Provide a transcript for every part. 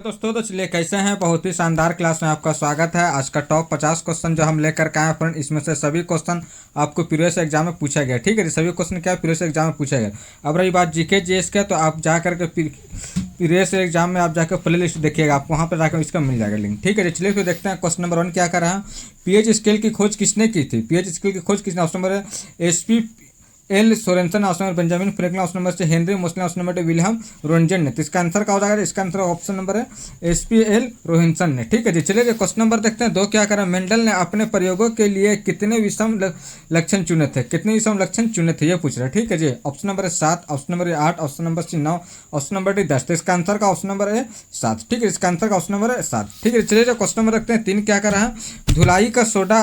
दोस्तों तो चलिए कैसे हैं। बहुत ही शानदार क्लास में आपका स्वागत है। आज का टॉप 50 क्वेश्चन जो हम लेकर के आए फ्रेंड, इसमें से सभी क्वेश्चन आपको प्रीवियस एग्जाम में पूछा गया। ठीक है जी, सभी क्वेश्चन क्या प्रीवियस एग्जाम में पूछा गया। अब रही बात जीके जीएस का, तो आप जा करके प्रीवियस एग्जाम में आप जाकर प्ले लिस्ट देखिएगा, आप वहाँ पर जाकर इसका मिल जाएगा लिंक। ठीक है जी, चलिए फिर देखते हैं क्वेश्चन नंबर 1 क्या कर रहा है। पीएच स्केल की खोज किसने की थी? पीएच स्केल की खोज किसने? Option number SP L Sorensen, option number Benjamin Franklin, option number से Henry Mosle, option number William Röntgen ने। तो इसका आंसर क्या हो जाएगा? इसका आंसर ऑप्शन नंबर है SP एल रोहिंसन ने। ठीक है जी, चलिए क्वेश्चन नंबर देखते हैं 2 क्या करा। मेंडल ने अपने प्रयोगों के लिए कितने विषम लक्षण चुने थे? कितने विषम लक्षण चुने थे ये पूछ रहा है। ठीक है जी, option number 7, option number 8, option number C 9, option number D 10। तो इसका आंसर का ऑप्शन नंबर है 7। ठीक है, इसका आंसर का ऑप्शन नंबर है 7। ठीक है, चलिए क्वेश्चन नंबर रखते हैं 3 क्या कर रहा है। धुलाई का सोडा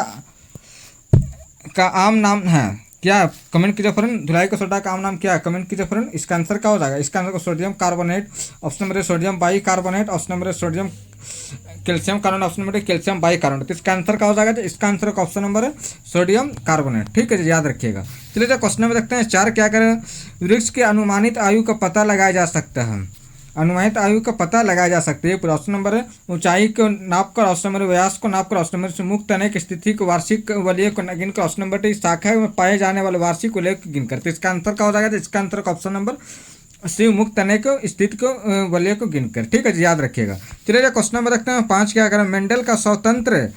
का आम नाम है क्या? कमेंट कीजिए फ्रेंड। धुलाई का सोडा का आम नाम क्या है? कमेंट कीजिए फ्रेंड। इसका आंसर क्या हो जाएगा? इसका answer sodium carbonate, option number sodium by carbonate, option number sodium calcium carbonate, option number calcium by carbonate. तो इसका आंसर क्या हो जाएगा? इसका आंसर का ऑप्शन नंबर है सोडियम कार्बोनेट। ठीक है जी, याद रखिएगा। चलिए क्वेश्चन नंबर देखते हैं 4 क्या करें। वृक्ष की अनुमानित आयु का पता लगाया जा सकता है। अनुमानित आयु का पता लगाया जा सकता है। ऑप्शन नंबर है ऊंचाई को नाप कर, ऑप्शन नंबर व्यास को नाप कर, ऑप्शन नंबर से मुक्त तने की स्थिति को वार्षिक वलय को गिनकर, ऑप्शन नंबर शाखा में पाए जाने वाले वार्षिक वलय को गिनकर। तो इसका आंसर क्या हो जाएगा? इसका आंसर का ऑप्शन नंबर शिव मुक्त तने को स्थिति को वलय को गिनकर। ठीक है जी, याद रखिएगा। चलिए क्वेश्चन नंबर रखते हैं 5 क्या करें। मेंडल का स्वतंत्र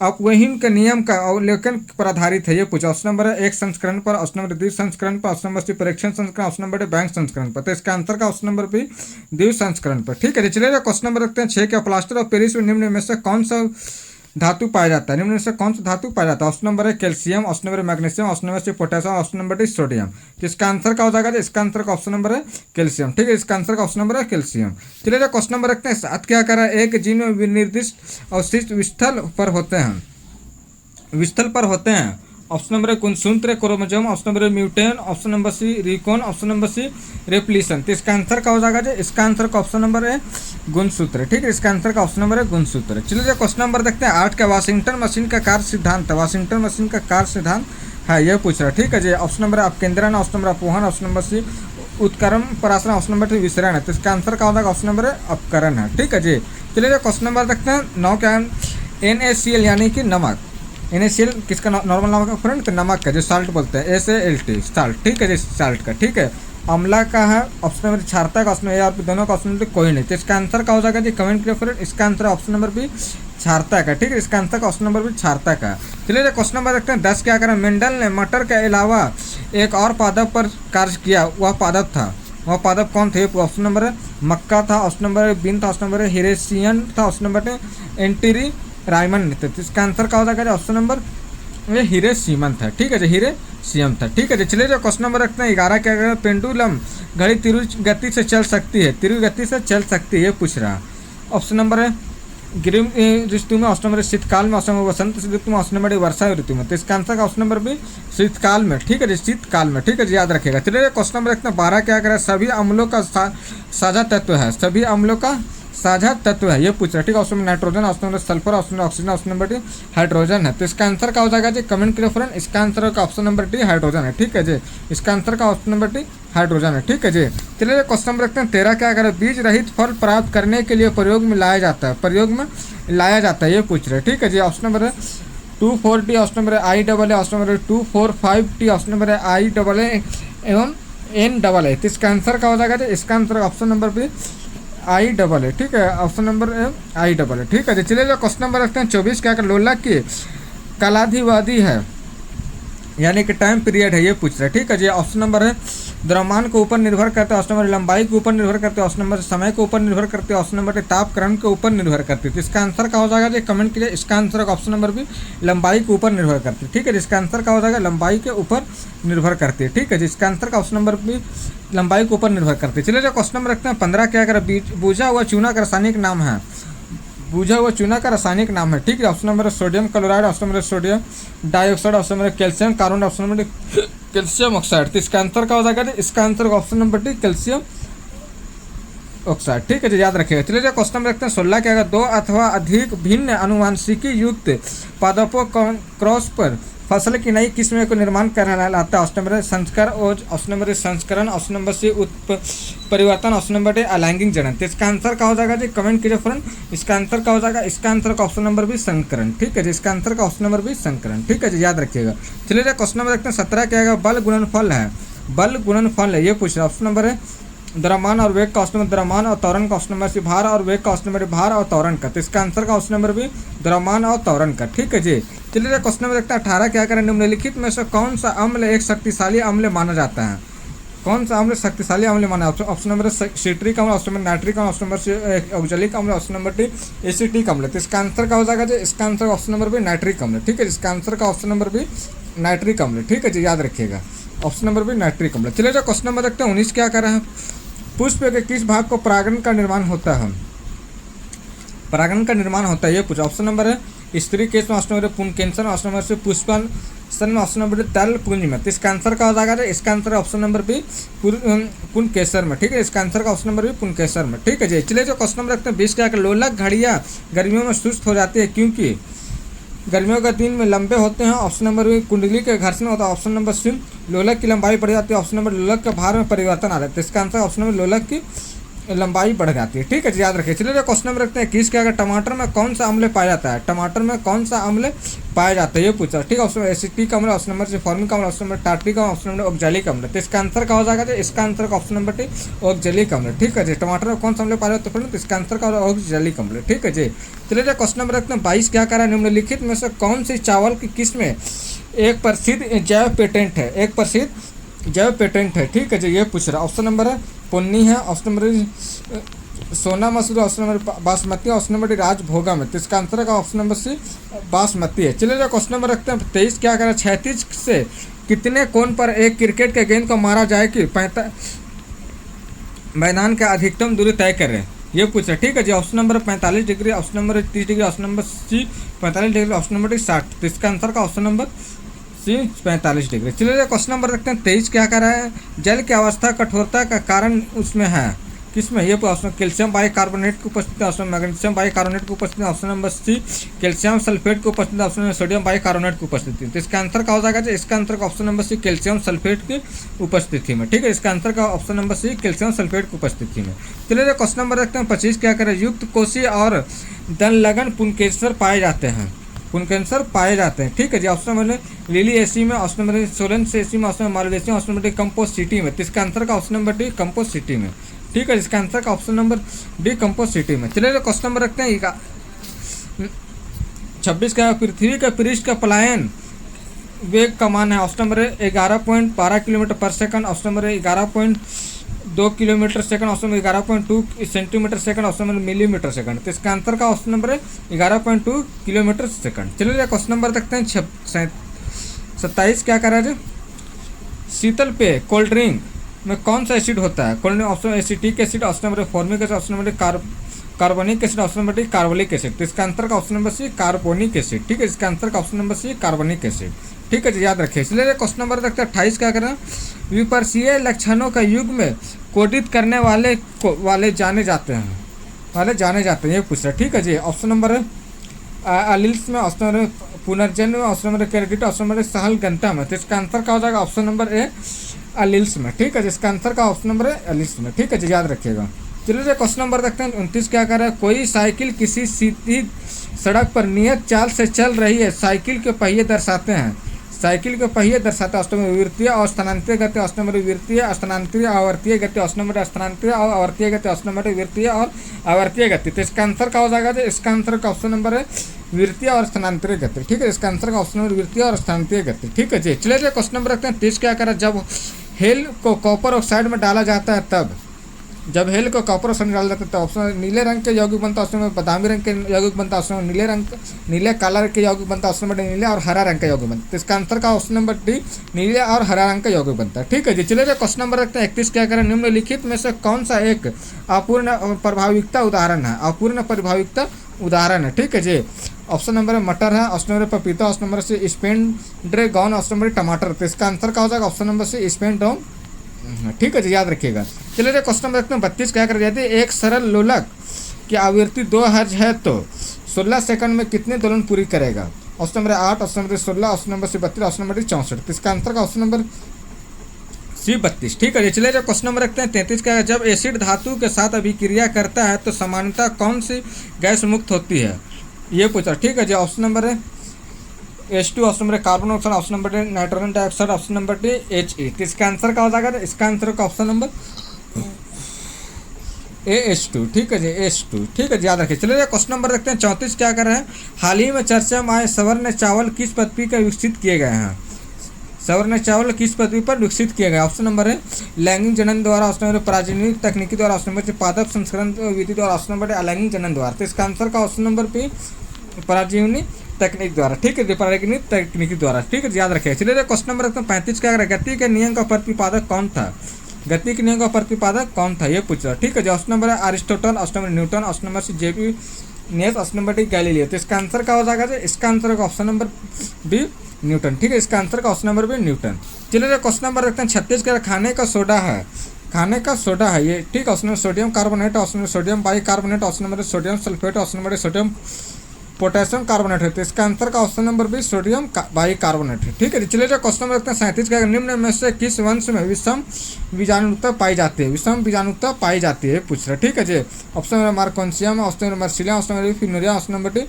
अपवहन के नियम का अवलोकन पर आधारित है ये पूछा। ऑप्शन नंबर 1 संस्करण पर, ऑप्शन नंबर 2 संस्करण पर, ऑप्शन नंबर C परीक्षण संस्करण, ऑप्शन नंबर बैंक संस्करण पर। तो इसका आंसर का ऑप्शन नंबर B 2 संस्करण पर। ठीक है, चलिए क्वेश्चन नंबर रखते हैं 6 क्या। प्लास्टर ऑफ पेरिस में निम्न में से कौन सा धातु पाया जाता है? निम्न में से कौन सा धातु पाया जाता है? ऑप्शन नंबर है calcium, option number magnesium, option number C potassium, option number D sodium. तो इसका आंसर क्या हो जाएगा? इसका आंसर का ऑप्शन नंबर है कैल्शियम। ठीक है, इसका आंसर का ऑप्शन नंबर है कैल्शियम। चलिए क्वेश्चन नंबर रखते हैं 7 क्या करा। एक जीन में विनिर्दिष्ट अवशिष्ट विस्थल पर होते हैं, विस्थल पर होते हैं। ऑप्शन नंबर है गुणसूत्र chromosome, option number mutation, option number C रिकॉन, ऑप्शन नंबर C रेप्लिशन। तो इसका आंसर क्या हो जाएगा? इसका आंसर का ऑप्शन नंबर है गुणसूत्र। ठीक है, इसका आंसर का ऑप्शन नंबर है गुणसूत्र। चलिए क्वेश्चन नंबर देखते हैं 8 का। वाशिंगटन मशीन का कार्य सिद्धांत, वाशिंगटन मशीन का कार्य सिद्धांत है ये पूछ रहा है। ठीक है जी, ऑप्शन नंबर अपकेंद्रण, ऑप्शन नंबर अपवहन, ऑप्शन नंबर C उत्क्रमण परासरण, ऑप्शन नंबर D विसरण है। तो इसका आंसर क्या हो जाएगा? ऑप्शन नंबर है अपकरण है। ठीक है जी, चलिए क्वेश्चन नंबर देखते हैं 9 क्या। NaCl यानी कि नमक। NaCl किसका नॉर्मल नमक है फ्रेंड? तो नमक का जो साल्ट बोलते हैं, SALT साल्ट। ठीक है जी, साल्ट का। ठीक है, अम्ला का है, ऑप्शन नंबर क्षारता का, ऑप्शन नंबर दोनों का ऑप्शन नंबर कोई नहीं। तो इसका आंसर क्या हो जाएगा जी? कमेंट करिए फ्रेंड। इसका आंसर ऑप्शन नंबर B क्षारता का। ठीक है, इसका आंसर का ऑप्शन नंबर B क्षारता का। चलिए क्वेश्चन नंबर देखते हैं 10 क्या करें। मेंडल ने मटर के अलावा एक और पादप पर कार्य किया, वह पादप था, वह पादप कौन थे? ऑप्शन नंबर है मक्का था, ऑप्शन नंबर बीन था, ऑप्शन नंबर हिरेसियन था, ऑप्शन नंबर एंटीरी रायमन थे। तो इसका आंसर क्या हो जाएगा? ऑप्शन नंबर ये हीरे सीमन था। ठीक है जी, हीरे सीएम था। ठीक है जी, चलिए जो क्वेश्चन नंबर रखते हैं 11 क्या करें। पेंडुलम घड़ी तीव्र गति से चल सकती है, तीव्र गति से चल सकती है ये पूछ रहा है। ऑप्शन नंबर है ग्रीम ऋतु में, ऑप्शन नंबर शीतकाल में, ऑप्शन नंबर वसंत ऋतु में, ऑप्शन नंबर वर्षा ऋतु में। तो इसका आंसर का ऑप्शन नंबर B शीतकाल में। ठीक है जी, शीतकाल में। ठीक है जी, याद रखिएगा। चलिए क्वेश्चन नंबर रखते हैं 12 क्या करें। सभी अम्लों का साझा तत्व है, सभी अम्लों का साझा तत्व है ये पूछ रहा है। ठीक है, option number nitrogen, option number sulphur, option number oxygen, option number D hydrogen है। तो इसका आंसर क्या हो जाएगा जी? कमेंट करिए फ्रेंड। इसका आंसर का ऑप्शन नंबर D हाइड्रोजन है। ठीक है जी, इसका आंसर का ऑप्शन नंबर D हाइड्रोजन है। ठीक है जी, चलिए क्वेश्चन नंबर रखते हैं 13 क्या करें। बीज रहित फल प्राप्त करने के लिए प्रयोग में लाया जाता है, प्रयोग में लाया जाता है ये पूछ रहे हैं। ठीक है जी, ऑप्शन नंबर है 24T, option number IAA, option number 245T, option number IAA एवं NAA। तो इसका आंसर क्या हो जाएगा? इसका answer option number B IAA। ठीक है, ऑप्शन नंबर IAA। ठीक है जी, चलिए क्वेश्चन नंबर रखते हैं 24 क्या कर। लोला की कालाधिवादी है यानी कि टाइम पीरियड है ये पूछ रहा है। ठीक है जी, ऑप्शन नंबर है द्रव्यमान के ऊपर निर्भर करते हैं, ऑप्शन नंबर लंबाई के ऊपर निर्भर करते हैं, ऑप्शन नंबर समय के ऊपर निर्भर करते हैं, ऑप्शन नंबर तापक्रम के ऊपर निर्भर करती है। तो इसका आंसर क्या हो जाएगा जी? कमेंट कीजिए। इसका आंसर का ऑप्शन नंबर B लंबाई के ऊपर निर्भर करती है। ठीक है, इसका आंसर क्या हो जाएगा? लंबाई के ऊपर निर्भर करती है। ठीक है जी, इसका आंसर का ऑप्शन नंबर B लंबाई के ऊपर निर्भर करती है। चलिए जो क्वेश्चन नंबर रखते हैं 15 क्या करें। बूझा हुआ चूना का रासायनिक नाम है, बूझा हुआ चूना का रासायनिक नाम है। ठीक है, option number sodium chloride, option number sodium dioxide, option number calcium carbonate, option number calcium oxide. तो इसका आंसर क्या हो जाएगा? इसका answer option number D calcium oxide. ठीक है जी, याद रखिएगा। चलिए जो क्वेश्चन नंबर रखते हैं 16 क्या है। 2 अथवा अधिक भिन्न अनुवांशिकी युक्त पादपों क्रॉस पर फसल की नई किस्म को निर्माण कहलाता है। ऑप्शन नंबर संस्कर और ऑप्शन नंबर संस्करण, ऑप्शन नंबर सी परिवर्तन, ऑप्शन नंबर अलैंगिक जनन। तो इसका आंसर क्या हो जाएगा जी, कमेंट कीजिए फ्रेंड। इसका आंसर क्या हो जाएगा, इसका आंसर का ऑप्शन नंबर भी संकरण। ठीक है जी, इसका आंसर का ऑप्शन नंबर भी संकरण। ठीक है जी, याद रखिएगा। चलिए क्वेश्चन नंबर देखते हैं 17 क्या आएगा, बल गुणनफल है। बल गुणनफल है ये पूछ रहा है। ऑप्शन नंबर है द्रव्यमान और वेग का, ऑप्शन नंबर द्रव्यमान और त्वरण का, ऑप्शन नंबर सी भार और वेग का, ऑप्शन नंबर भार और त्वरण का। तो इसका आंसर का ऑप्शन नंबर भी द्रव्यमान और त्वरण का। ठीक है जी, चलिए क्वेश्चन नंबर देखते हैं 18 क्या करें, निम्नलिखित में से कौन सा अम्ल एक शक्तिशाली अम्ल माना जाता है। कौन सा अम्ल शक्तिशाली अम्ल माना है। ऑप्शन नंबर सिट्रिक अम्ल, ऑप्शन नंबर नाइट्रिक अम्ल, ऑप्शन नंबर ऑक्जेलिक अम्ल, ऑप्शन नंबर डी एसिटिक अम्ल। तो इसका आंसर क्या हो जाएगा जी, इसका आंसर ऑप्शन नंबर भी नाइट्रिक अम्ल। ठीक है, इसका आंसर का ऑप्शन नंबर भी नाइट्रिक अम्ल। ठीक है जी, याद रखिएगा, ऑप्शन नंबर भी नाइट्रिक अम्ल। चलिए जो क्वेश्चन नंबर देखते हैं 19 क्या कर रहे हैं, पुष्प के किस भाग को परागण का निर्माण होता है। परागण का निर्माण होता है ये पूछा। ऑप्शन नंबर है स्त्री केश में, ऑप्शन नंबर पुंकेसर, ऑप्शन नंबर से पुष्पन में, ऑप्शन नंबर तल पुंज में। तो इसका आंसर क्या हो जाएगा, इसका आंसर ऑप्शन नंबर भी पुंकेसर में। ठीक है, इसका आंसर का ऑप्शन नंबर भी पुंकेसर में। ठीक है जी, चलिए जो क्वेश्चन नंबर रखते हैं 20 क्या, लोलक घड़ियाँ गर्मियों में सुस्त हो जाती है क्योंकि गर्मियों के दिन में लंबे होते हैं। ऑप्शन नंबर भी कुंडली के घर्षण होता है, ऑप्शन नंबर सी लोलक की लंबाई बढ़ जाती है, ऑप्शन नंबर लोलक के भार में परिवर्तन आ रहा है। तो इसका आंसर ऑप्शन नंबर लोलक की लंबाई बढ़ जाती है। ठीक है जी, याद रखिए। चलिए क्वेश्चन नंबर रखते हैं 21 क्या, टमाटर में कौन सा अम्ल पाया जाता है। टमाटर में कौन सा अम्ल पाया जाता है ये पूछा। ठीक है, ऑप्शन एसिटिक अम्ल, ऑप्शन नंबर से फॉर्मिक अम्ल, ऑप्शन नंबर टार्टिक अम्ल, ऑप्शन नंबर ऑक्जेलिक अम्ल। तो इसका आंसर क्या हो जाएगा, इसका आंसर का ऑप्शन नंबर टी ऑक्जेलिक अम्ल। ठीक है जी, टमाटर में कौन सा अम्ल पाया जाता है तो इसका आंसर का ऑक्जेलिक अम्ल। ठीक है जी, चलिए क्वेश्चन नंबर रखते हैं 22 क्या करा, निम्नलिखित में से कौन सी चावल की किस्म एक प्रसिद्ध जैव पेटेंट है। एक प्रसिद्ध जैव पेटेंट है। ठीक है जी, ये पूछ रहा है। ऑप्शन नंबर है पुन्नी है, option number Sona Masuri, option number basmati, option number D राजभोगा में। तो इसका आंसर का ऑप्शन नंबर सी बासमती है। चलिए क्वेश्चन नंबर रखते हैं 23 क्या करें, 36 से कितने कोण पर एक क्रिकेट के गेंद को मारा जाए कि मैदान का अधिकतम दूरी तय करें ये पूछा। ठीक है जी, option number 45 degree, option number 30 degree, option number C 45 degree, option number D 60। तो इसका आंसर का ऑप्शन नंबर सी 45 डिग्री। चलिए क्वेश्चन नंबर रखते हैं 23 क्या कर रहा है, जल की अवस्था कठोरता का कारण उसमें है किसमें ये ऑप्शन कैल्शियम बाइकार्बोनेट की उपस्थिति, ऑप्शन मैग्नीशियम बाइकार्बोनेट की उपस्थिति, option number C calcium sulphate की उपस्थिति, ऑप्शन नंबर सोडियम बाइकार्बोनेट की उपस्थिति। तो इसका आंसर क्या हो जाएगा, इसका आंसर का option number C calcium sulphate की उपस्थिति में। ठीक है, इसका आंसर का option number C calcium sulphate की उपस्थिति में। चलिए क्वेश्चन नंबर रखते हैं 25 क्या करें, युक्त कोशी और दनलगन पुंकेसर पाए जाते हैं। पुंकेसर पाए जाते हैं। ठीक है जी, ऑप्शन नंबर लिली एसी में, ऑप्शन नंबर सोलेंस एसी में, ऑप्शन नंबर मालवेसी में, option number D compost city में। तो इसका आंसर का option number D compost city में। ठीक है, इसका आंसर का option number D compost city में। चलिए क्वेश्चन नंबर रखते हैं 26 का, पृथ्वी के पृष्ठ का पलायन वेग का मान है। ऑप्शन नंबर 11.12 किलोमीटर पर second, option number 11.2 kilometre second, option number 11.2 centimetre second, option number millimetre second. तो इसका आंसर का ऑप्शन नंबर है 11.2 किलोमीटर सेकंड। चलिए क्वेश्चन नंबर देखते हैं 27 क्या कर रहा है, शीतल पेय कोल्ड ड्रिंक में कौन सा एसिड होता है। Cold drink option acetic acid, option number formic acid, option number carbonic acid, option number D carbolic acid. तो इसका आंसर का option number C carbonic acid. ठीक है, इसका आंसर का option number C carbonic acid. ठीक है जी, याद रखिए। इसलिए क्वेश्चन नंबर देखते हैं 28 क्या करें, विपर्सीय लक्षणों का युग में कोडित करने वाले जाने जाते हैं ये पूछ रहा है। ठीक है जी, ऑप्शन नंबर है अलील्स में, ऑप्शन नंबर पुनर्जन्म में, option number credit, option number सहल गंता में। तो इसका आंसर क्या हो जाएगा, ऑप्शन नंबर ए अलील्स में। ठीक है जी, इसका आंसर का ऑप्शन नंबर है अलील्स में। ठीक है जी, याद रखिएगा। चलिए क्वेश्चन नंबर देखते हैं 29 क्या कर रहा है, कोई साइकिल किसी सीधी सड़क पर नियत चाल से चल रही है, साइकिल के पहिए दर्शाते हैं। साइकिल के पहिए दर्शाते हैं ऑप्शन नंबर विवर्तीय और स्थानांतरित गति, ऑप्शन नंबर विवर्तीय स्थानांतरित आवर्तीय गति, ऑप्शन नंबर स्थानांतरित और आवर्तीय गति, ऑप्शन नंबर विवर्तीय और आवर्तीय गति। तो इसका आंसर क्या हो जाएगा, इसका आंसर का ऑप्शन नंबर है विवर्तीय और स्थानांतरित गति। ठीक है, इसका आंसर का ऑप्शन नंबर विवर्तीय और स्थानांतरित गति। ठीक है जी, चलिए क्वेश्चन नंबर रखते हैं 30 क्या करें, जब हेल को कॉपर ऑक्साइड में डाला जाता है तब, जब हेल को कॉपर ऑक्साइड में डाला जाता है तो ऑप्शन नीले रंग के यौगिक बनता है, ऑप्शन में बादामी रंग के यौगिक बनता है, ऑप्शन नीले काला रंग के यौगिक बनता है, ऑप्शन नंबर नीले और हरा रंग का यौगिक बनता है। तो इसका आंसर का ऑप्शन नंबर डी नीले और हरा रंग का यौगिक बनता है। ठीक है जी, चलिए क्वेश्चन नंबर रखते हैं 31 क्या करें, निम्नलिखित में से कौन सा एक अपूर्ण प्रभाविकता उदाहरण है। अपूर्ण प्रभाविकता उदाहरण है। ठीक है जी, ऑप्शन नंबर है मटर है, ऑप्शन नंबर पपीता, ऑप्शन नंबर से स्पेन ड्रैगन, ऑप्शन नंबर टमाटर। तो इसका आंसर क्या हो जाएगा, ऑप्शन नंबर से स्पेन ड्रैगन। ठीक है जी, याद रखिएगा। चलिए क्वेश्चन नंबर देखते हैं 32 क्या कर जाती है, एक सरल लोलक की आवृत्ति 2 हर्ट्ज है तो 16 सेकंड में कितने दोलन पूरी करेगा। Option number 8, option number 16, option number C 32, option number D 64। तो इसका आंसर का ऑप्शन नंबर सी 32। ठीक है, चलिए जो क्वेश्चन नंबर रखते हैं 33 का, जब एसिड धातु के साथ अभिक्रिया करता है तो सामान्यतः कौन सी गैस मुक्त होती है, ये पूछा। ठीक है जी, ऑप्शन नंबर है H2, option number carbon oxide, option number D nitrogen dioxide, option number D HE। तो इसका आंसर क्या हो जाएगा, इसका आंसर का ऑप्शन नंबर H2। ठीक है जी, H2। ठीक है जी, याद रखिए। चलिए क्वेश्चन नंबर देखते हैं 34 क्या कर रहे हैं। हाल ही में चर्चा में आए सवर्ण चावल किस पृथ्वी का विकसित किए गए हैं, सवर्ण चावल किस पृथ्वी पर विकसित किया गया। ऑप्शन नंबर है लैंगिक जनन द्वारा, ऑप्शन नंबर प्राचीनिक तकनीकी द्वारा, ऑप्शन नंबर पादप संस्करण विधि द्वारा, ऑप्शन नंबर अलैंगिक जनन द्वारा। तो इसका आंसर का ऑप्शन नंबर पे प्राचीनिक तकनीक द्वारा। ठीक है, प्राचीनिक तकनीकी द्वारा। ठीक है, याद रखिए। चलिए क्वेश्चन नंबर 35 क्या, गति के नियम का प्रतिपादक कौन था, गति के नियम का प्रतिपादक कौन था, ये पूछ रहा। ठीक है जी, ऑप्शन नंबर है Aristotle, option number Newton, option number C जेपी नेस, ऑप्शन नंबर डी गैलीलियो। तो इसका आंसर क्या हो जाएगा, इसका आंसर का ऑप्शन नंबर बी न्यूटन। ठीक है, इसका आंसर का ऑप्शन नंबर बी न्यूटन। चलिए क्वेश्चन नंबर रखते हैं 36 का, खाने का सोडा है, खाने का सोडा है ये। ठीक है, option number sodium carbonate, option number sodium bicarbonate, option number sodium sulphate, option number sodium potassium carbonate है। तो इसका आंसर का ऑप्शन नंबर भी सोडियम बाइकार्बोनेट है। ठीक है, चलिए जो क्वेश्चन नंबर रखते हैं 37 का, निम्न में से किस वंश में विषम बीजाणुता पाई जाती है, विषम बीजाणुता पाई जाती है, पूछ रहा। ठीक है जी, ऑप्शन नंबर मार्कोन्सियम, ऑप्शन नंबर मार्सिलिया, ऑप्शन नंबर फिनोरिया, ऑप्शन नंबर डी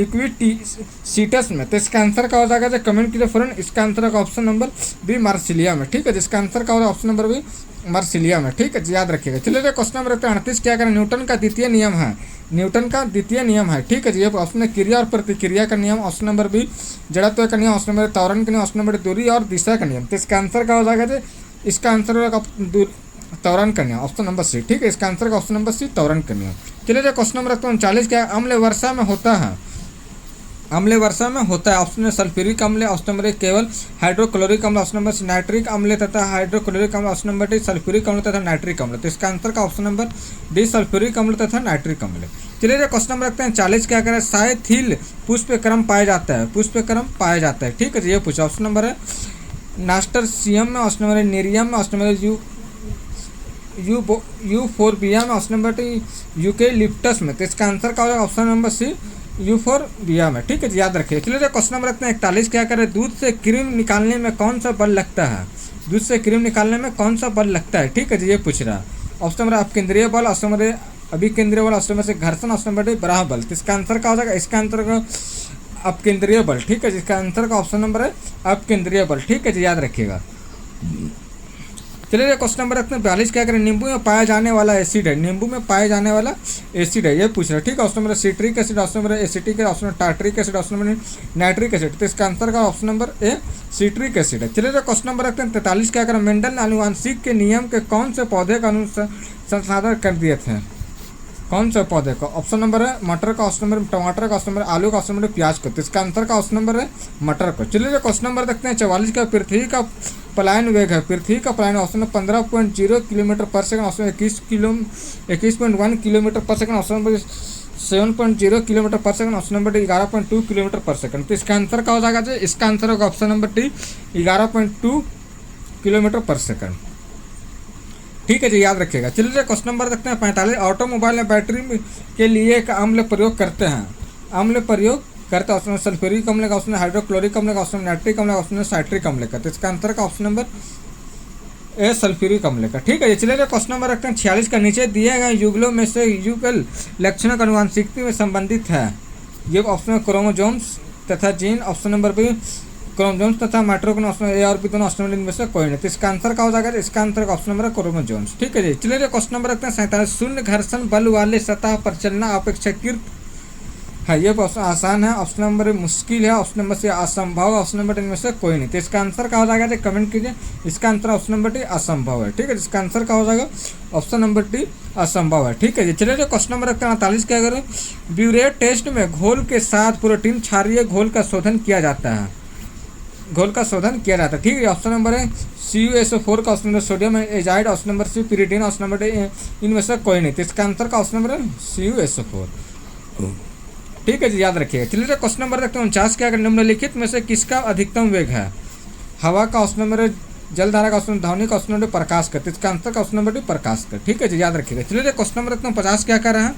इक्विटीसीटस में। तो इसका आंसर का हो जाएगा, कमेंट कीजिए फ्रेंड। इसका आंसर का ऑप्शन नंबर बी मार्सिलिया में। ठीक है, जिसका आंसर का होगा ऑप्शन नंबर बी मार्सिलिया में। ठीक है, याद रखिएगा। चलिए क्वेश्चन नंबर 38 क्या करें, न्यूटन का द्वितीय नियम है, न्यूटन का द्वितीय नियम है। ठीक है जी, ऑप्शन में क्रिया और प्रतिक्रिया का नियम, ऑप्शन नंबर बी जड़त्व का नियम, ऑप्शन नंबर त्वरण का नियम, ऑप्शन नंबर दूरी और दिशा का नियम। तो इसका आंसर क्या हो जाएगा जी, इसका आंसर होगा त्वरण का नियम, ऑप्शन नंबर सी। ठीक है, इसका आंसर का ऑप्शन नंबर सी त्वरण का नियम। चलिए क्वेश्चन नंबर 39 क्या, अम्ल वर्षा में होता है, अम्ल वर्षा में होता है। ऑप्शन में सल्फ्यूरिक अम्ल, ऑप्शन नंबर केवल हाइड्रोक्लोरिक अम्ल, ऑप्शन नंबर नाइट्रिक अम्ल तथा हाइड्रोक्लोरिक अम्ल, ऑप्शन नंबर डी सल्फ्यूरिक अम्ल तथा नाइट्रिक अम्ल। तो इसका आंसर का ऑप्शन नंबर डी सल्फ्यूरिक अम्ल तथा नाइट्रिक अम्ल। चलिए क्वेश्चन नंबर रखते हैं 40 क्या करें, साइथिल पुष्पक्रम पाया जाता है, पुष्पक्रम पाया जाता है। ठीक है, ये पूछा। ऑप्शन नंबर है नास्टरसियम में, ऑप्शन नंबर नेरियम में, ऑप्शन नंबर यूफोरबिया में, ऑप्शन नंबर डी यूकेलिप्टस में। तो इसका आंसर का होगा ऑप्शन नंबर सी यूफोरबिया में। ठीक है, याद रखिए। चलिए क्वेश्चन नंबर रखते हैं 41 क्या करें, दूध से क्रीम निकालने में कौन सा बल लगता है, दूध से क्रीम निकालने में कौन सा बल लगता है। ठीक है जी, ये पूछ रहा। ऑप्शन नंबर अपकेंद्रीय बल, ऑप्शन नंबर अभिकेंद्रीय बल, ऑप्शन नंबर से घर्षण, ऑप्शन नंबर डी बराह बल। तो इसका आंसर क्या हो जाएगा, इसका आंसर का अपकेंद्रीय बल। ठीक है, जिसका आंसर का ऑप्शन नंबर है अपकेंद्रीय बल। ठीक है जी, याद रखिएगा। चलिए क्वेश्चन नंबर रखते हैं 42 क्या करें, नींबू में पाया जाने वाला एसिड है, नींबू में पाया जाने वाला एसिड है, ये पूछ रहा है। ठीक है, option number citric acid, option number acetic, option number tartaric acid, option number nitric acid. तो इसका आंसर का option number A citric acid है। चलिए क्वेश्चन नंबर रखते हैं 43 क्या करें, मेंडल ने आनुवांशिक के नियम के कौन से पौधे का संसाधन कर दिए थे, कौन से पौधे का। ऑप्शन नंबर है मटर का, ऑप्शन नंबर टमाटर का, ऑप्शन नंबर आलू का, ऑप्शन नंबर प्याज का। तो इसका आंसर का ऑप्शन नंबर है मटर का। चलिए क्वेश्चन नंबर देखते हैं 44 का, पृथ्वी का पलायन वेग है, पृथ्वी का पलायन ऑप्शन नंबर 15.0 किलोमीटर पर सेकंड, ऑप्शन 21.1 किलोमीटर पर सेकंड, ऑप्शन नंबर 7.0 किलोमीटर पर second, option number D 11.2 kilometre पर सेकंड। तो इसका आंसर क्या हो जाएगा, इसका आंसर होगा ऑप्शन नंबर डी 11.2 किलोमीटर पर सेकंड। ठीक है जी, याद रखिएगा। चलिए क्वेश्चन नंबर देखते हैं 45, ऑटोमोबाइल में बैटरी के लिए एक अम्ल प्रयोग करते हैं, अम्ल प्रयोग करते हैं, ऑप्शन सल्फ्यूरिक अम्ल का, ऑप्शन हाइड्रोक्लोरिक अम्ल का, ऑप्शन नाइट्रिक अम्ल का, ऑप्शन साइट्रिक अम्ल का। तो इसका आंसर का ऑप्शन नंबर ए सल्फ्यूरिक अम्ल का। ठीक है जी, चलिए क्वेश्चन नंबर रखते हैं 46 का, नीचे दिए गए युगलों में से युगल लक्षणों का आनुवांशिकता में संबंधित है, ये ऑप्शन क्रोमोजोम्स तथा gene, option number B chromosomes तथा माइटोकॉन्ड्रिया, ऑप्शन ए और बी दोनों ऑप्शन इनमें से कोई नहीं। तो इसका आंसर क्या हो जाएगा, इसका आंसर का ऑप्शन नंबर है क्रोमोजोम्स। ठीक है जी, चलिए क्वेश्चन नंबर रखते हैं 47, शून्य घर्षण बल वाले सतह पर चलना अपेक्षाकृत है, ये ऑप्शन आसान है, ऑप्शन नंबर मुश्किल है, ऑप्शन नंबर से असंभव, ऑप्शन नंबर इनमें से कोई नहीं। तो इसका आंसर क्या हो जाएगा, कमेंट कीजिए। इसका आंसर ऑप्शन नंबर डी असंभव है। ठीक है, इसका आंसर क्या हो जाएगा, ऑप्शन नंबर डी असंभव है। ठीक है जी, चलिए क्वेश्चन नंबर रखते हैं 48 क्या करें, ब्यूरेट टेस्ट में घोल के साथ प्रोटीन क्षारीय घोल का शोधन किया जाता है, घोल का शोधन किया जाता है। ठीक है, ऑप्शन नंबर है CuSO4 का, option number sodium azide, option number C pyridine, option number D इनमें से कोई नहीं। तो इसका आंसर का ऑप्शन नंबर है CuSO4। ठीक है जी, याद रखिएगा। चलिए क्वेश्चन नंबर देखते हैं 49 क्या, निम्नलिखित में से किसका अधिकतम वेग है, हवा का, ऑप्शन नंबर जलधारा का, ऑप्शन ध्वनि का, ऑप्शन नंबर प्रकाश का। तो इसका आंसर का ऑप्शन नंबर डी प्रकाश का। ठीक है जी, याद रखिएगा। चलिए क्वेश्चन नंबर देखते हैं 50 क्या कर रहे हैं,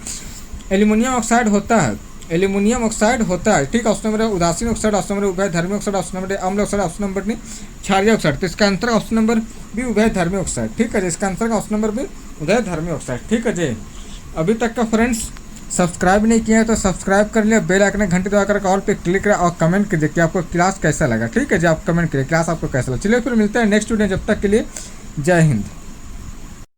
एल्यूमिनियम ऑक्साइड होता है, एल्यूमिनियम ऑक्साइड होता है, ठीक है। ऑप्शन नंबर है उदासीन ऑक्साइड, ऑप्शन नंबर उभय धर्मी ऑक्साइड, ऑप्शन नंबर अम्ल ऑक्साइड, ऑप्शन नंबर डी क्षारीय ऑक्साइड। तो इसका आंसर ऑप्शन नंबर बी उभय धर्मी ऑक्साइड, ठीक है जी। इसका आंसर का ऑप्शन नंबर बी उभय धर्मी ऑक्साइड, ठीक है जी। अभी तक का फ्रेंड्स सब्सक्राइब नहीं किया है तो सब्सक्राइब कर लिया, बेल आइकन घंटी दबाकर ऑल पे क्लिक करें और कमेंट कीजिए कि आपको क्लास कैसा लगा, ठीक है जी। आप कमेंट करिए क्लास आपको कैसा लगा। चलिए फिर मिलते हैं नेक्स्ट वीडियो, जब तक के लिए जय हिंद।